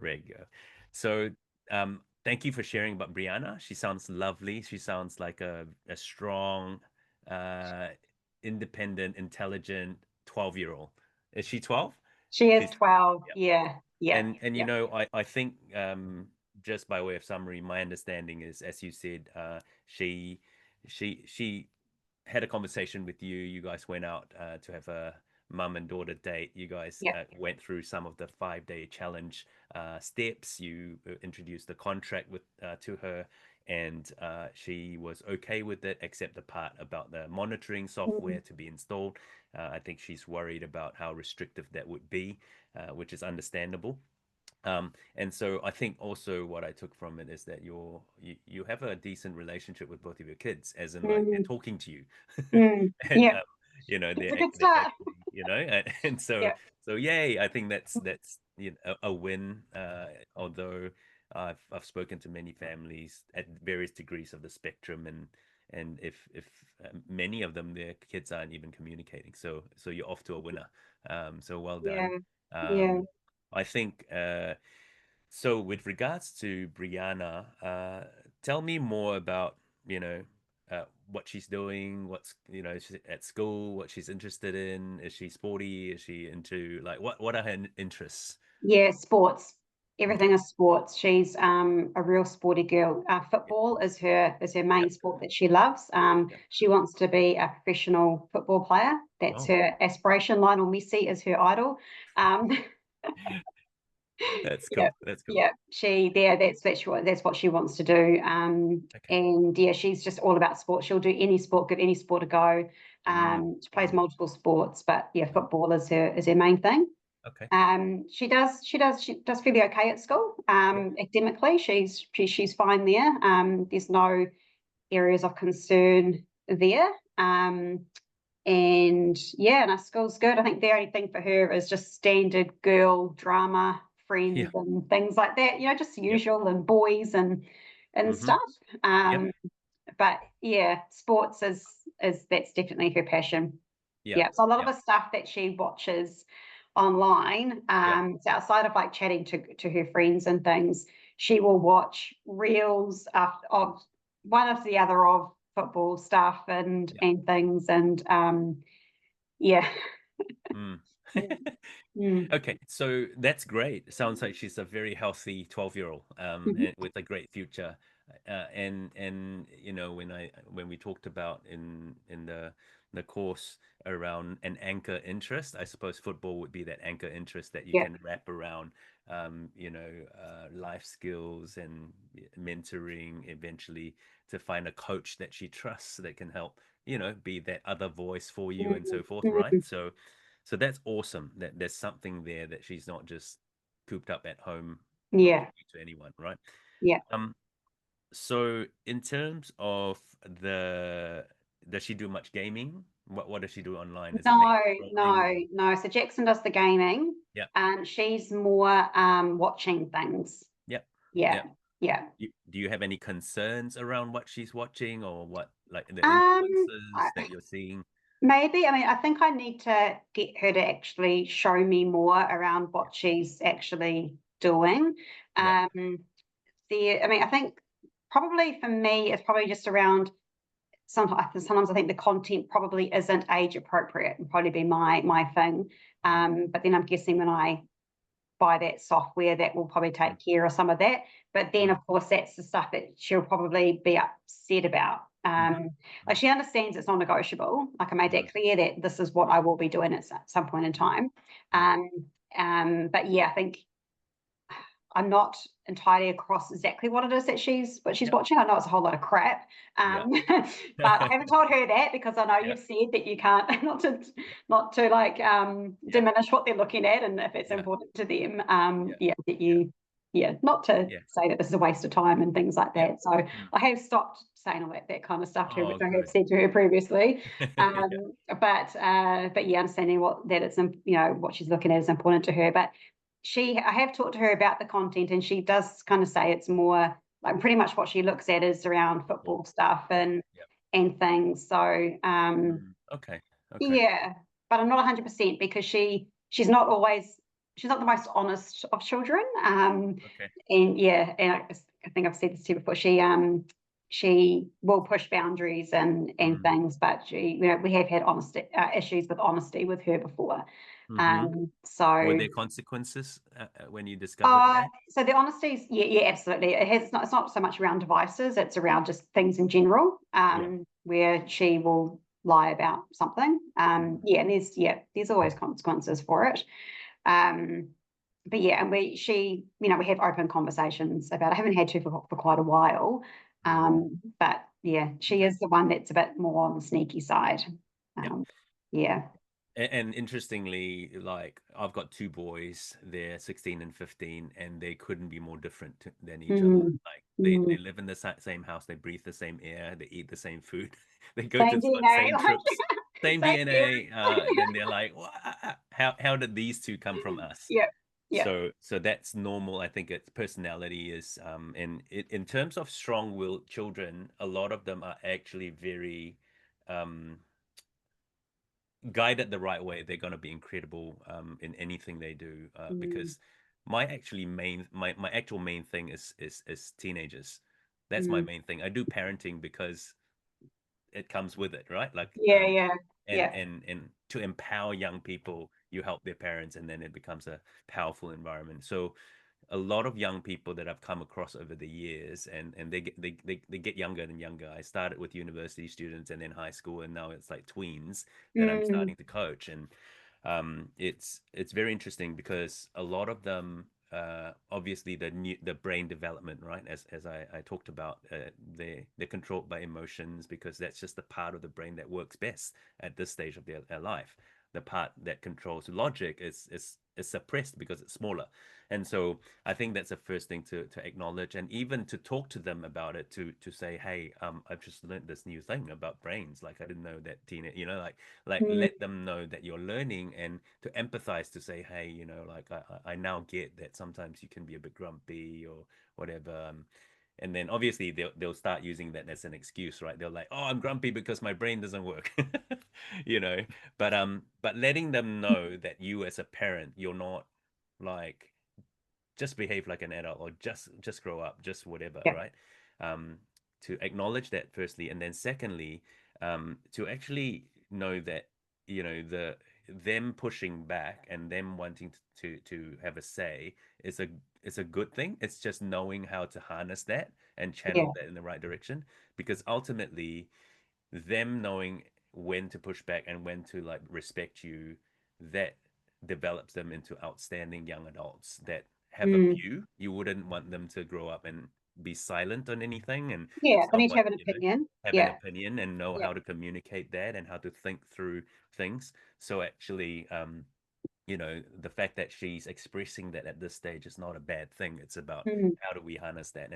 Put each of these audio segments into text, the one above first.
There you go. So, thank you for sharing about Brianna. She sounds lovely. She sounds like a strong, uh, independent, intelligent 12-year-old. Is she 12? She is She's 12. yeah. Yeah, yeah, And yeah. I think just by way of summary, my understanding is, as you said, she she had a conversation with you. You guys went out to have a mum and daughter date. You guys Yeah. went through some of the 5-day challenge steps. You introduced the contract with to her, and she was okay with it, except the part about the monitoring Mm, software to be installed. I think she's worried about how restrictive that would be, which is understandable. And so I think also what I took from it is that you have a decent relationship with both of your kids, as in like they're mm, talking to you, and yeah, it's a they're good they're start. actually and so Yeah. yay, I think that's a win. Although I've spoken to many families at various degrees of the spectrum, and if many of them their kids aren't even communicating, so you're off to a winner. So well Yeah, done. yeah. I think so. With regards to Brianna, tell me more about what she's doing. What's she's at school, what she's interested in. Is she sporty? Is she into like what are her interests? Yeah, sports. Everything Okay. is sports. She's a real sporty girl. Yeah. Football is her Yeah. main sport that she loves. Yeah. She wants to be a professional football player. That's Oh, her aspiration. Lionel Messi is her idol. Um, that's yeah, cool. That's cool. yeah. That's what she wants to do. Okay. And yeah, she's just all about sports. She'll do any sport, give any sport a go. Mm, She plays mm, multiple sports, but yeah, yeah. football is her main thing. Okay. She does fairly okay at school. Yeah. Academically, she's fine there. There's no areas of concern there. And yeah, and our school's good. I think the only thing for her is just standard girl drama, Yeah. friends and things like that. Just the Yeah. usual and boys and Mm-hmm. stuff. Yeah. But yeah, sports is that's definitely her passion. Yeah. Yeah, so a lot of Yeah. the stuff that she watches online, Yeah. so outside of like chatting to her friends and things, she will watch reels of one after the other of football stuff and Yeah. and things, and yeah. Mm. Mm, mm, Okay, so that's great. It sounds like she's a very healthy 12-year-old, mhm. and with a great future. And when we talked about in the course around an anchor interest, I suppose football would be that anchor interest that you Yeah. can wrap around, life skills and mentoring eventually to find a coach that she trusts that can help, be that other voice for you and Mm, so forth, right? mm, So that's awesome that there's something there that she's not just cooped up at home, not yeah, talking to anyone, right? yeah. Um, so in terms of does she do much gaming? What does she do online? Is it mainly No, scrolling no, or no. So Jackson does the gaming, yeah, and she's more watching things. yeah, Yeah, yeah. yeah. Do you have any concerns around what she's watching or what like the Um, influences that you're seeing? Maybe. I mean, I think I need to get her to actually show me more around Yeah, what she's actually doing. yeah, Um, I mean, I think probably for me, it's probably just around sometimes I think the content probably isn't age appropriate, would probably be my thing. mm, But then I'm guessing when I buy that software, that will probably mm, take care of some of that. But then, mm, of course, that's the stuff that she'll probably be upset about. mm-hmm, Like mm, she understands it's non-negotiable. Like I made mm, that clear that this is what yeah, I will be doing at some point in mm, time. mm, Um, but yeah, I think I'm not entirely across exactly what it is that she's yeah, watching. I know it's a whole lot of crap, yeah, but I haven't told her that because I know yeah, you've said that you can't yeah, not to like yeah, diminish what they're looking at, and if it's yeah, important to them, yeah, yeah, that yeah, you, yeah, not to yeah, say that this is a waste of time and things like yeah. that. So Mm. I have stopped saying all that kind of stuff to her, which Oh, I have good. said to her previously. Yeah. But yeah, understanding what that it's what she's looking at is important to her, but I have talked to her about the content, and she does kind of say it's more like pretty much what she looks at is around Football. football stuff Yeah. and Yeah. things. So Mm. Okay. Okay. yeah, but I'm not 100% because she's not always. she's not the most honest of children. Okay. And yeah, and I think I've said this to you before. She will push boundaries and Mm. things, but we have had honesty issues with honesty with her before. Mm-hmm. Were So there consequences when you discovered that? so the honesty, yeah, absolutely. It's not so much around devices; it's around just things in general, Yeah. where she will lie about something. Mm. Yeah, and there's always consequences for it. Um, but yeah, and we have open conversations about it. I haven't had to for quite a while. Mm. But yeah, she Okay. is the one that's a bit more on the sneaky side. Yeah. Um, yeah. And interestingly, like I've got two boys, they're 16 and 15, and they couldn't be more different than each other. Mm, Like they mm. live in the same house, they breathe the same air, they eat the same food, they go to Same DNA, same like trips, same same DNA. parents. Then they're like, "What? How did these two come from us?" Yeah, yeah. So that's normal. I think its personality is in terms of strong-willed children, a lot of them are actually very um guided the right way, they're going to be incredible in anything they do. Mm, Because my actual main thing is teenagers. That's my mm. main thing. I do parenting because it comes with it, right? Like Yeah, yeah, and yeah. to empower young people, you help their parents, and then it becomes a powerful environment. So a lot of young people that I've come across over the years, and they get younger and younger. I started with university students and then high school, and now it's like tweens that I'm Mm, starting to coach. And it's very interesting because a lot of them, obviously the brain development, right? As I talked about, they're controlled by emotions because that's just the part of the brain that works best at this stage of their life. The part that controls logic is suppressed because it's smaller. And so I think that's the first thing to acknowledge, and even to talk to them about it, to say, hey, I've just learned this new thing about brains. Like I didn't know that teenage, like mm. let them know that you're learning, and to empathize, to say, hey, like I now get that sometimes you can be a bit grumpy or whatever. And then obviously they'll start using that as an excuse, right? They're like, oh, I'm grumpy because my brain doesn't work. you know but letting them know that you as a parent, you're not like just behave like an adult, or just grow up, just whatever, Yeah. right? um to acknowledge that firstly, and then secondly, to actually know that them pushing back and them wanting to have a say is a good thing. It's just knowing how to harness that and channel Yeah. that in the right direction, because ultimately them knowing when to push back and when to like respect you, that develops them into outstanding young adults that have a Mm. view. You wouldn't want them to grow up and be silent on anything, and Yeah, they need to somewhat, have an opinion. have an Yeah, opinion and know yeah. how to communicate that and how to think through things. So actually, the fact that she's expressing that at this stage is not a bad thing. It's about Mm, how do we harness that,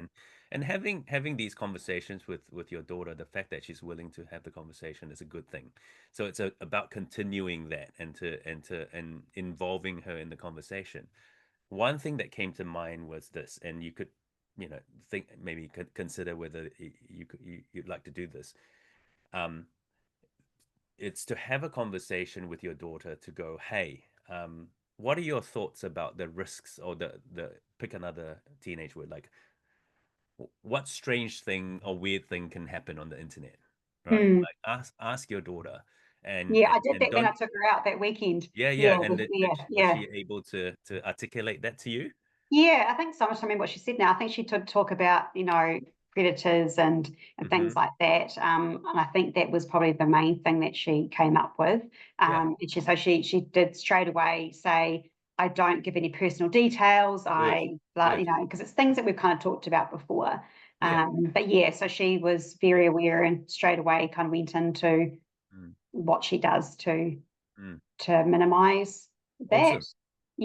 and having these conversations with your daughter. The fact that she's willing to have the conversation is a good thing. So it's about continuing that, and involving her in the conversation. One thing that came to mind was this, and you could think, maybe consider whether you'd like to do this. um it's to have a conversation with your daughter, to go, hey, what are your thoughts about the risks, or the pick another teenage word, like what strange thing or weird thing can happen on the internet, right? mm. Like ask your daughter, and Yeah, and, I did and that when I don't. took her out that weekend. Yeah, Yeah, yeah, and yeah, was yeah. she able to articulate that to you? Yeah, I think so. I remember what she said now. I think she did talk about, predators and things Mm-hmm. like that. And I think that was probably the main thing that she came up with. Yeah, And she did straight away say, I don't give any personal details. good, good. Because it's things that we've kind of talked about before. Yeah. But yeah, so she was very aware and straight away kind of went into Mm, what she does to mm. to minimize that. Awesome.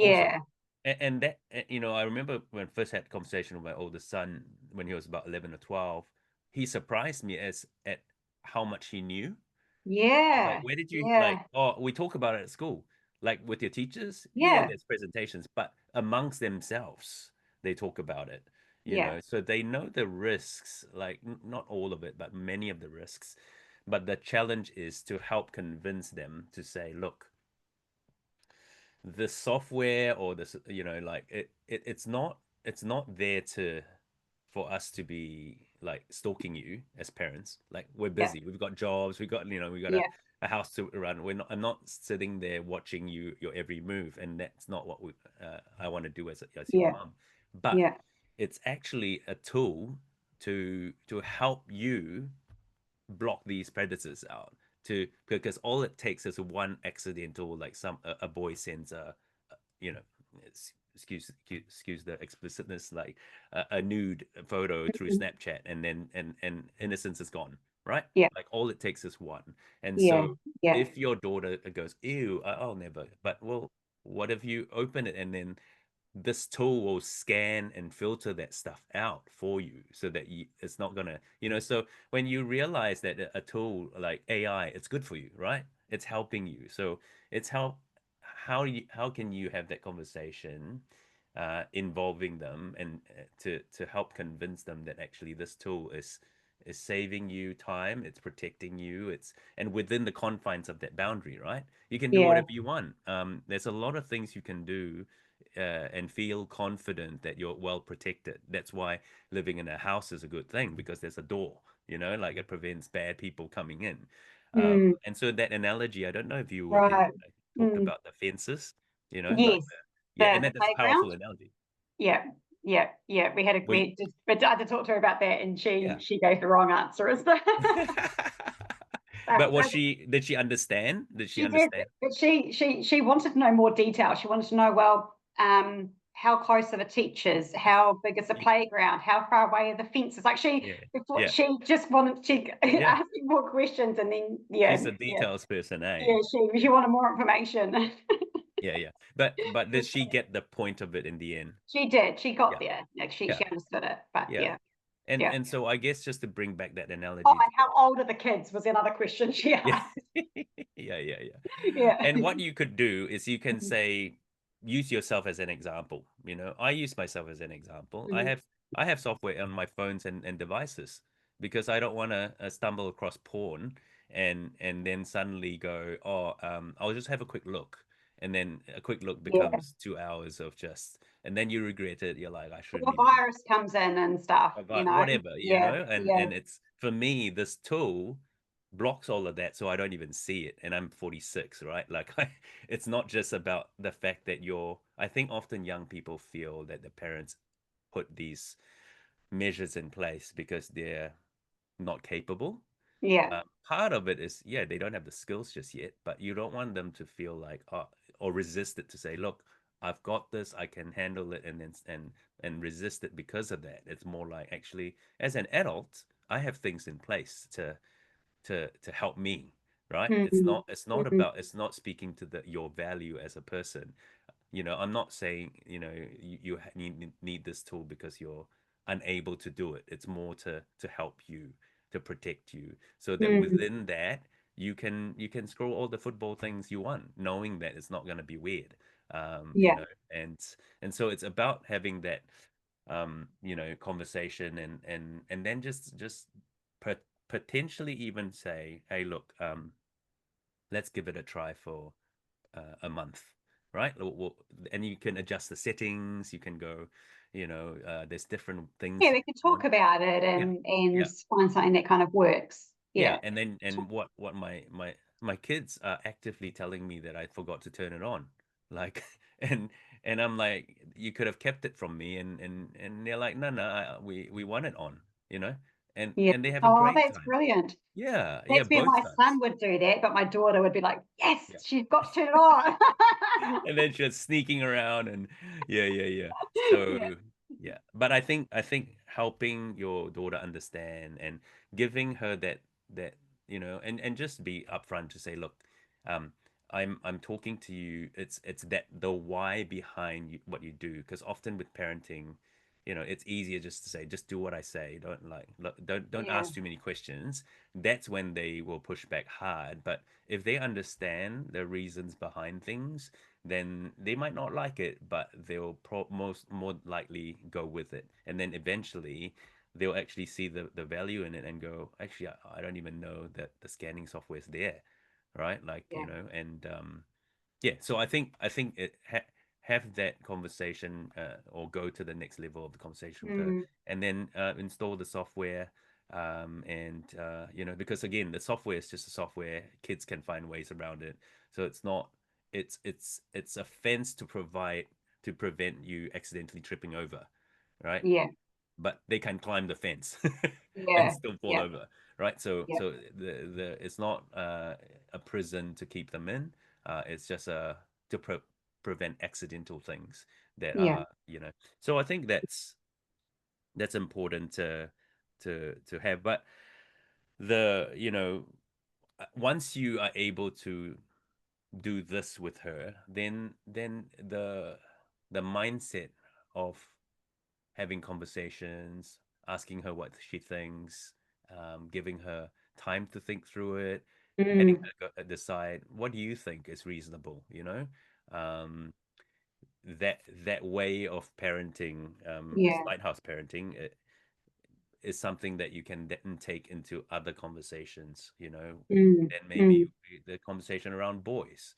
Awesome. Yeah, And that, I remember when I first had the conversation with my oldest son when he was about 11 or 12, he surprised me as at how much he knew. I was like, yeah, where did you, like, yeah, oh, we talk about it at school, like with your teachers? Yeah, yeah, there's presentations, but amongst themselves, they talk about it, yeah. so they know the risks, like not all of it, but many of the risks. But the challenge is to help convince them to say, look, the software or this, like it's not there to for us to be like stalking you as parents. Like we're Yeah, busy, we've got jobs, we got yeah, a house to run. I'm not sitting there watching your every move, and that's not what I want to do as your yeah, mom. But yeah, it's actually a tool to help you block these predators out, to because all it takes is one accidental, like a boy sends you know excuse the explicitness, like a nude photo through mhm, Snapchat, and then and innocence is gone, right? yeah, Like all it takes is one. And yeah, so yeah, if your daughter goes, ew, I'll never, but well, what if you open it and then this tool will scan and filter that stuff out for you, so that it's not gonna, so when you realize that a tool like AI, it's good for you, right? It's helping you. So it's how can you have that conversation, involving them, and to help convince them that actually this tool is saving you time, it's protecting you, it's and within the confines of that boundary, right? You can do yeah, whatever you want. There's a lot of things you can do, and feel confident that you're well protected. That's why living in a house is a good thing, because there's a door, like it prevents bad people coming in. mm, And so that analogy, I don't know if you were here right, when I talked mm, about the fences, like yes, yeah, and the that's a playground. powerful analogy. Yeah, yeah, yeah. Well, But I had to talk to her about that, and yeah. she gave the wrong answer. Is the But but did she understand? Did she she did, understand? but she wanted to know more detail. She wanted to know, well, how close are the teachers? How big is the Y- playground? How far away are the fences? Like she Yeah. before Yeah. she just wanted she Yeah. asked me more questions, and then She's a details person, eh? yeah she wanted more information. Yeah, yeah. But did she get the point of it in the end? She did. She got Yeah. there. Like Yeah. she understood it. But Yeah. yeah, And yeah. and so I guess just to bring back that Oh, analogy to and how old are the kids was another question she yeah. asked. Yeah, yeah, yeah. Yeah. And what you could do is you can say, use yourself as an example. I use myself as an example. I Mhm. have I have software on my phones and devices, because I don't want to stumble across porn and then suddenly go, oh, I'll just have a quick look. And then a quick look Yeah. becomes 2 hours of just, and then you regret it. You're like, I shouldn't Or even virus comes in and stuff, you know. whatever, Yeah. and Yeah. it's for me, this tool blocks all of that, so I don't even see it, and I'm 46, right? Like it's not just about the fact that I think often young people feel that the parents put these measures in place because they're not capable. Yeah. Part of it is, yeah, they don't have the skills just yet, but you don't want them to feel like, or resist it, to say, look, I've got this, I can handle it, and then and resist it because of that. It's more like, actually, as an adult, I have things in place to help me, right? it's Mhm. not it's not Mhm. about it's not speaking to your value as a person. I'm not saying, you need this tool because you're unable to do it. It's more to help you, to protect you, so that Mhm. within that you can scroll all the football things you want, knowing that it's not going to be weird. Yeah. And so it's about having that conversation, and then just pot- potentially even say, hey, look, let's give it a try for a month, right? And you can adjust the settings. You can go, there's different Yeah, things we could you talk want. about it Yeah, and yeah, find something that kind of works. yeah. Yeah. And then what my kids are actively telling me that I forgot to turn it on, like, and I'm like, you could have kept it from me, and they're like, no, no, we want it on, you know, Yeah. and they have a Oh, great that's time. brilliant. Yeah, yeah, That's where both my sides. son would do that, but my daughter would be like, yes, Yeah. she's got to turn it on. And then just sneaking around, and yeah, yeah, yeah. Yeah. So yeah, but I think helping your daughter understand and giving her that and just be upfront to say, look, um I'm talking to you. It's that the why behind what you do, because often with parenting, it's easier just to say, just do what I say, don't like look, don't Yeah. ask too many questions. That's when they will push back hard. But if they understand the reasons behind things, then they might not like it, but they'll most more likely go with it. And then eventually they'll actually see the value in it and go, actually, I don't even know that the scanning software is there, right? Like, Yeah. and Yeah, so I think have that conversation, or go to the next level of the conversation with her, Mm, and then install the software. And because again, the software is just a software. Kids can find ways around it, so it's not. It's a fence to prevent you accidentally tripping over, right? yeah, But they can climb the fence and yeah, still fall yeah, over, right? So yeah, so the it's not a prison to keep them in. It's just to prevent accidental things that yeah. are, So I think that's important to have. But the once you are able to do this with her, then the mindset of having conversations, asking her what she thinks, giving her time to think through it, letting Mm, her decide what do you think is reasonable. Um, that way of parenting, this yeah. lighthouse parenting, is something that you can then take into other conversations, Mm, then maybe mm, the conversation around boys.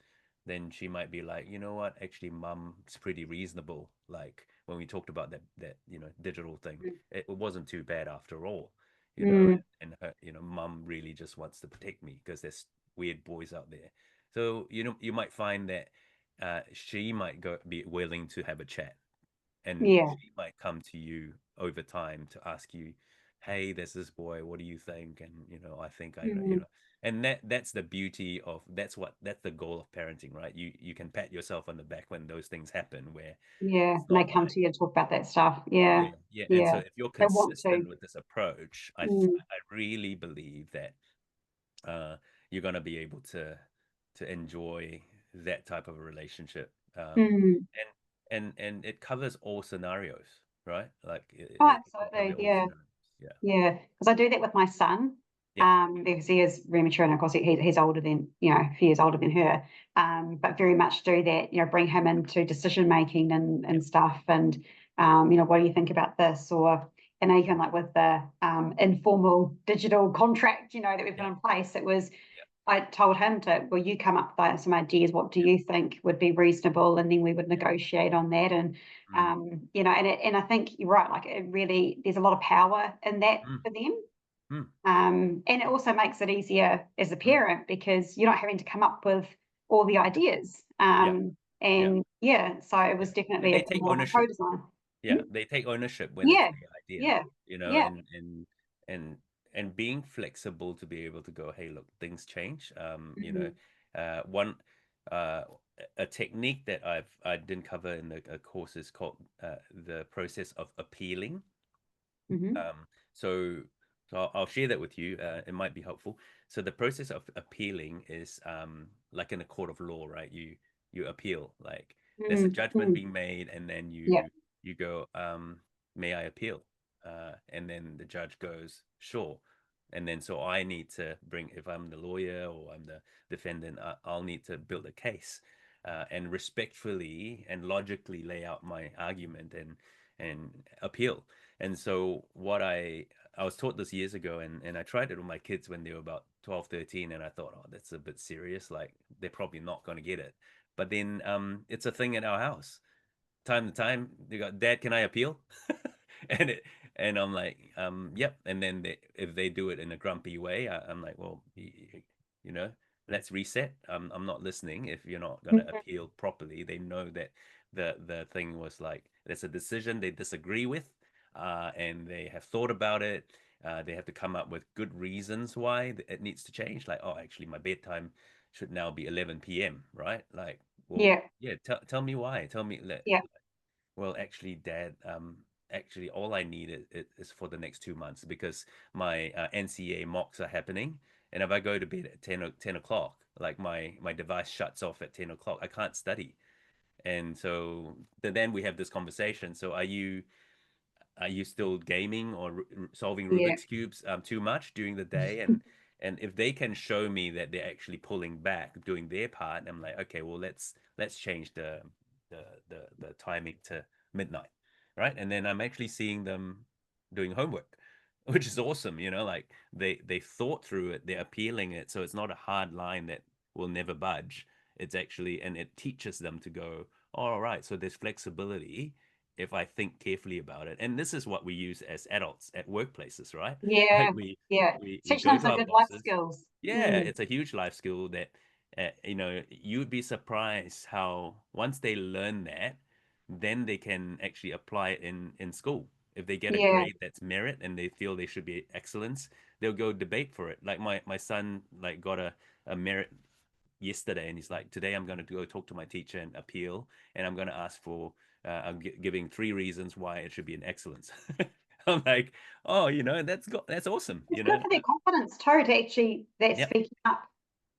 Then she might be like, you know what, actually mom's pretty reasonable. Like when we talked about that digital thing, it wasn't too bad after all, mm, and her, mom really just wants to protect me because there's weird boys out there. So you might find that she might be willing to have a chat, and yeah. she might come to you over time to ask you, hey, there's this boy, what do you think? And I think I know, Mm, and that's the beauty of that's the goal of parenting, right? You can pat yourself on the back when those things happen, where yeah. it's And they not come like, to you and talk about that stuff. Yeah, yeah, yeah. And so yeah. if you're They want to. consistent with this approach, Mm, I really believe that uh you're going to be able to enjoy that type of a relationship. mm. And it covers all scenarios, right? Like Oh, it can cover absolutely. all Yeah. scenarios. Yeah. Yeah, because I do that with my son, Yeah. because he is very mature and of course he's older than, a few years older than her, but very much do that, bring him into decision making Yeah. and stuff, and what do you think about this, or and even like with the informal digital contract, that we put Yeah. in place, it was Yeah. I told him to, well, you come up with some ideas. What do Yeah. you think would be reasonable? And then we would Yeah. negotiate on that. And, Mm, and I think you're right. Like it really, there's a lot of power in that mm, for them. mm, And it also makes it easier as a mm. parent because you're not having to come up with all the ideas. Yeah. Yeah. And yeah, so it Yeah. was And definitely they a take more of a ownership. co-design. Yeah, Mm, they take ownership when it's yeah, their idea, yeah, yeah. and and being flexible to be able to go, hey, look, things change. Mm-hmm, One uh a technique that I didn't cover in the course is called the process of appealing. mm-hmm, Um, so I'll share that with you. It might be helpful. So the process of appealing is like in a court of law, right? You appeal, like there's a judgment mm-hmm. being made, and then Yeah, you go, may I appeal? And then the judge goes, sure. And then so I need to bring, if I'm the lawyer or I'm the defendant, I'll need to build a case, and respectfully and logically lay out my argument and appeal. And so I was taught this years ago, and I tried it with my kids when they were about 12, 13, and I thought, oh, that's a bit serious. Like they're probably not going to get it. But then it's a thing at our house. Time to time, they got, Dad, can I appeal? and it and I'm like, yep. And then if they do it in a grumpy way, I'm like, well, you know, let's reset. I'm not listening if you're not gonna mhm, appeal properly. They know that the thing was like there's a decision they disagree with, and they have thought about it. They have to come up with good reasons why it needs to change. Like, oh, actually, my bedtime should now be 11 p.m. Right? Like, well, yeah, yeah. Tell me why. Tell me. yeah, Well, actually, Dad, actually, all I need is for the next 2 months because my NCA mocks are happening. And if I go to bed at 10 o'clock, like my device shuts off at 10 o'clock, I can't study. And so then we have this conversation. So are you still gaming or solving yeah, Rubik's cubes too much during the day? And if they can show me that they're actually pulling back, doing their part, I'm like, okay, well let's change the the timing to midnight, right? And then I'm actually seeing them doing homework, which is awesome. Like they thought through it, they're appealing it, so it's not a hard line that will never budge. It's actually, and it teaches them to go, all right, so there's flexibility if I think carefully about it. And this is what we use as adults at workplaces, right? Yeah, Like we yeah. we Teaching go them to some our good life bosses. skills. Yeah, Mm, it's a huge life skill that you'd be surprised how once they learn that, then they can actually apply it in school. If they get a yeah, grade that's merit and they feel they should be excellence, they'll go debate for it. Like my son like got a merit yesterday, and he's like, today I'm going to go talk to my teacher and appeal, and I'm going to ask for I'm giving 3 reasons why it should be an excellence. I'm like, oh, that's awesome, it's good for their confidence too to actually that Yep, speaking up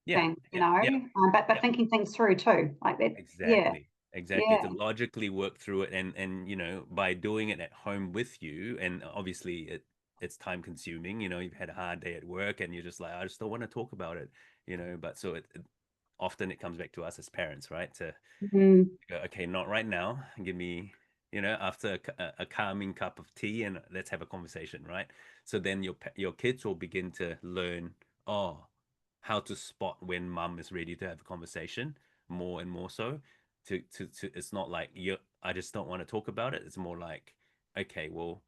yeah, thing, yeah, yeah, but yeah. thinking things through too, like that. Yeah, Exactly. Exactly. yeah, To logically work through it, and by doing it at home with you, and obviously it's time consuming, you've had a hard day at work and you're just like, I just don't want to talk about it, but so often it comes back to us as parents, right? To mm, go, okay, not right now. Give me, after a calming cup of tea, and let's have a conversation, right? So then your kids will begin to learn, oh, how to spot when mum is ready to have a conversation more and more so. To it's not like I just don't want to talk about it. It's more like, okay, well,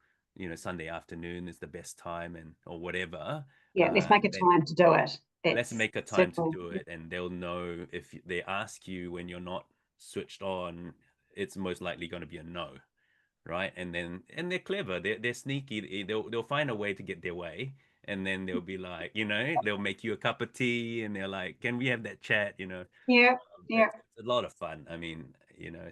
Sunday afternoon is the best time, and or whatever. yeah. Let's make a time to do it. Let's It's make a time to simple. do it, and they'll know if they ask you when you're not switched on, it's most likely going to be a no, right? And they're clever, they're sneaky, they'll find a way to get their way, and then they'll be like, they'll make you a cup of tea, and they're like, can we have that chat, Yeah, yeah. it's a lot of fun. I mean,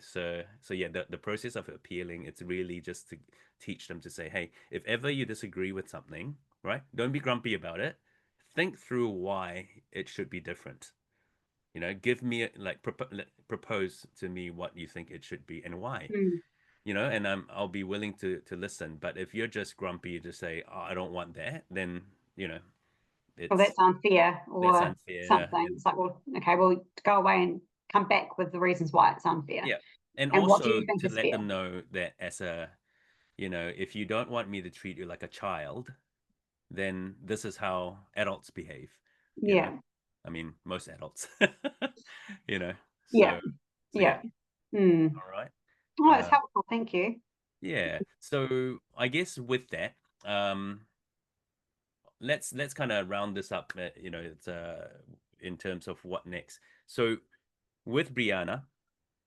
so yeah, the process of appealing, it's really just to teach them to say, hey, if ever you disagree with something, right, don't be grumpy about it. Think through why it should be different. Give me like propose to me what you think it should be and why. Mm. And I'll be willing to listen. But if you're just grumpy to say, oh, I don't want that, then Well, it's that's unfair that's or unfair. something. And It's like, well, okay, well, go away and come back with the reasons why it's unfair. yeah, and And what do also you think to is let fair? them know that if you don't want me to treat you like a child, then this is how adults behave. You know, Yeah, I mean, most adults. you know, yeah, so so yeah. yeah. Mm. All right. Oh, it's Uh, helpful. Thank you. yeah. So I guess with that, let's kind of round this up. It's in terms of what next. So with Brianna,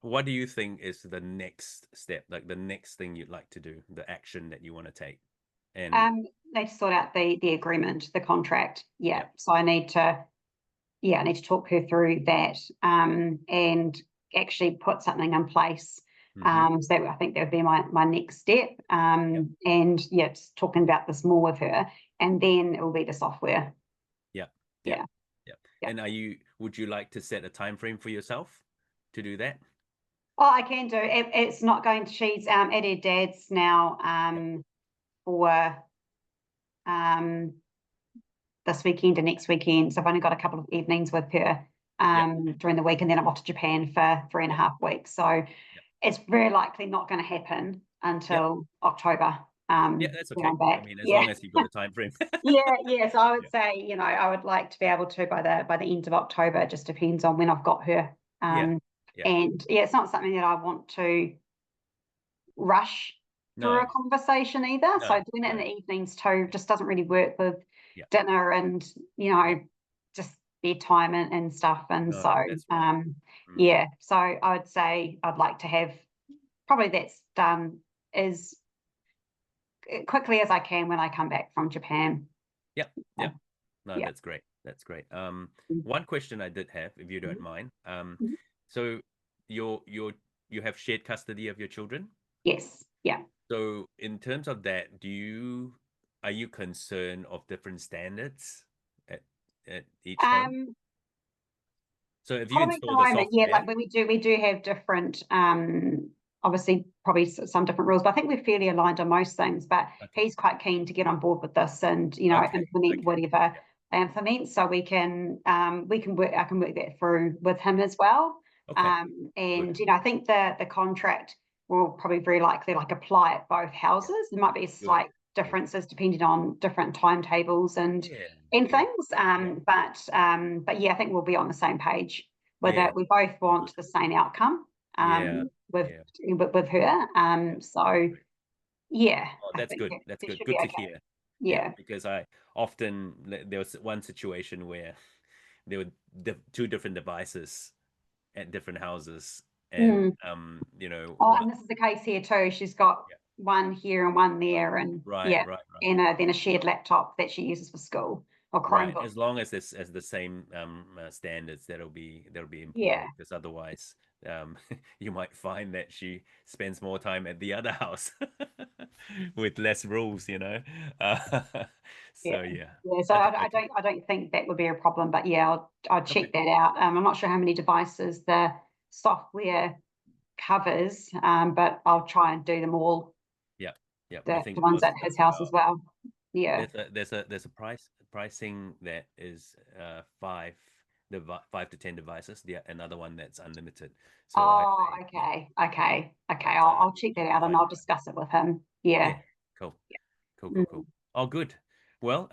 what do you think is the next step, like the next thing you'd like to do, the action that you want to take? And Need to sort out the agreement, the contract. Yeah. yeah, So I need to talk her through that and actually put something in place. mm-hmm, So I think that would be my next step. yep, And yeah, just talking about this more with her, and then it will be the software. yep, yep, Yeah, yep. yeah. And would you like to set a time frame for yourself to do that? Oh, I can do it. It's not going to. She's at her dad's now Yep, for um this weekend and next weekend. So I've only got a couple of evenings with her yep, during the week, and then I'm off to Japan for three and a yep, half weeks. So yep, it's very likely not going to happen yep. until October Yeah, that's when I'm okay. I back. mean, as Yeah, long as you've got a time frame. yeah. So I would Yeah, say, I would like to be able to by the end of October. It just depends on when I've got her. yeah, Um, yeah. and yeah, it's not something that I want to rush through No, a conversation either. no, So doing it in no. the evenings too just doesn't really work with Yeah, dinner and yeah. just bedtime and stuff. And No, so that's right. Mm. yeah, so I would say I'd like to have probably that's done as quickly as I can when I come back from Japan. Yep, Yeah, yep. No, yeah. that's great. That's great. One question I did have, if you don't Mhm. mind. Mhm. So you have shared custody of your children. Yes, yeah. So in terms of that, are you concerned of different standards at at each home? Um, So if you Probably at the install the moment, yeah, software, like when we do have different, obviously probably some different rules, but I think we're fairly aligned on most things. But okay, he's quite keen to get on board with this and okay, implement okay, whatever yeah, they implement, so we can work. I can work that through with him as well. okay, good, And I think the contract will probably very likely like apply at both yeah, houses. There might be good, slight good, differences depending on different timetables and yeah, and yeah, things. yeah. But yeah, I think we'll be on the same page with Yeah. it. We both Oh, good. want the same outcome Yeah. with, Yeah. with her. So Great. yeah, Oh, I that's think good. That's it good. should be Good to okay. hear. Yeah, Yeah. because I often there was one situation where there were two different devices at different houses, and Mm. Oh, one. and this is the case here too. She's got Yeah. one here and one there, and Right. yeah, Right. Right. and then a shared laptop that she uses for school or Right. Chromebook. As long as it's as the same standards, that'll be Yeah. important. Because otherwise, you might find that she spends more time at the other house with less rules. Uh, Yeah, so yeah. yeah. So Okay. I don't think that would be a problem. But yeah, I'll Okay. check that out. I'm not sure how many devices the software covers, but Yeah. I'll try and do them all. Yeah. Yeah. I The think ones most at of his it's house as about well. Yeah. there's a pricing that is 5 to 10 devices. Yeah, another one that's unlimited. So Oh, yeah, okay, okay, okay. but I'll check you that can out and find I'll the right one. discuss it with him. Yeah. Yeah, cool, cool, cool, Mm. cool. Oh, good. Well,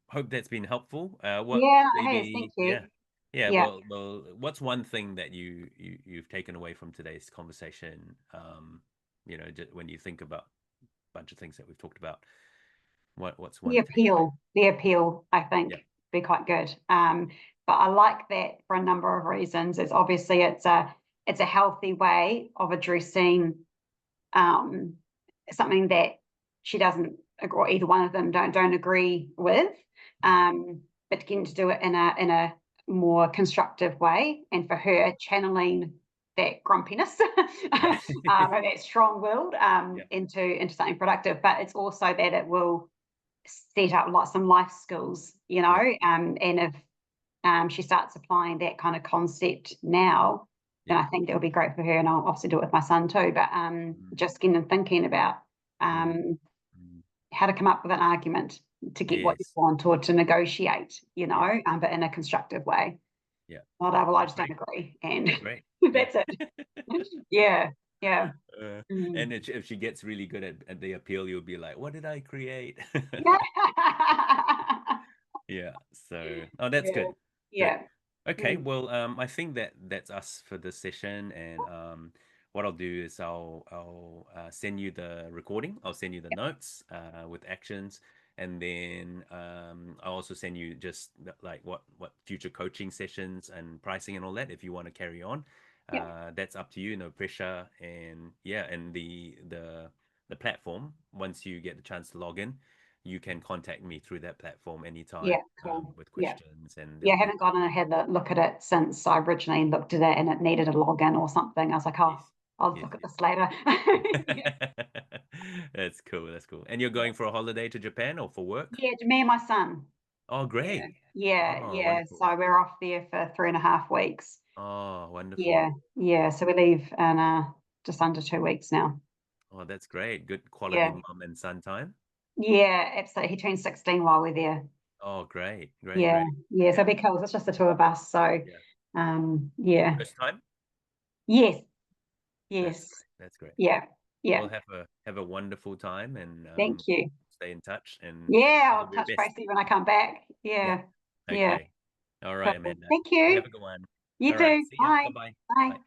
hope that's been helpful. What Yeah, it has. Thank maybe, you. yeah, yeah. Yeah. Well, what's one thing that you've taken away from today's conversation? Just when you think about a bunch of things that we've talked about, what's one takeaway? The appeal, I Yeah, think, be quite good. But I like that for a number of reasons. It's obviously it's a healthy way of addressing um, something that she doesn't agree, or either one of them don't agree with. mm, But again, to do it in a more constructive way, and for yeah, her channeling that grumpiness yeah, and that strong-willed yeah, into something productive. But it's also that it will set up some life skills, yeah, and if she starts applying that kind of concept now, then yeah. I think that would be great for her. And I'll obviously do it with my son too. But Mm, just getting and thinking about mm, um, mm. how to come up with an argument to get what you Yes, want or to negotiate, yes, but in a constructive way. yeah. Not, well, I Oh, just don't great, agree. And great. Yeah. that's it. Yeah. Yeah. Uh, Mm. and if she gets really good at the appeal, you'll be like, "What did I create?" Yeah. Yeah. So, oh, that's Yeah. good. Good. Yeah. Okay. Mm. Well, I think that's us for this session, and what I'll do is I'll send you the recording. I'll send you the notes with actions, and then I'll also send you just like what future coaching sessions and pricing and all that if you want to carry on. Yeah. That's up to you. No pressure, and yeah, and the platform once you get the chance to log in you can contact me through that platform Yeah. anytime Cool. with Yeah. questions, and Yeah, there'll I be haven't gone and had a look at it since I originally looked at it and it needed a login or something. I was like, oh, yes, I'll yes, look at yes. this later. Yeah. That's cool. That's cool. And you're Yeah. going for a holiday to Japan or for work? Yeah, me and my son. Oh, Yeah. great. Yeah. Oh, Yeah. wonderful. So we're off there for 3.5 weeks. Oh, Yeah. wonderful. Yeah. Yeah. So we leave in just under 2 weeks now. Oh, that's great. Good quality Yeah. mom and son time. Yeah. Absolutely. He turned 16 while we're there. Oh, great. Great, Yeah. great. Yeah. So Yeah. it'll be cool. It's just the two of us. So, Yeah. yeah. First time? Yes. That's Yes. great. That's great. Yeah. Yeah. Well, have a wonderful time and Thank you. stay in touch and Yeah, all the I'll very touch base best. with you when I come back. Yeah. Yeah. Yeah. Okay. All right, Cool. Amanda. Thank You you. have a good one. You All right. too. See ya. Bye. Bye-bye. Bye. Bye.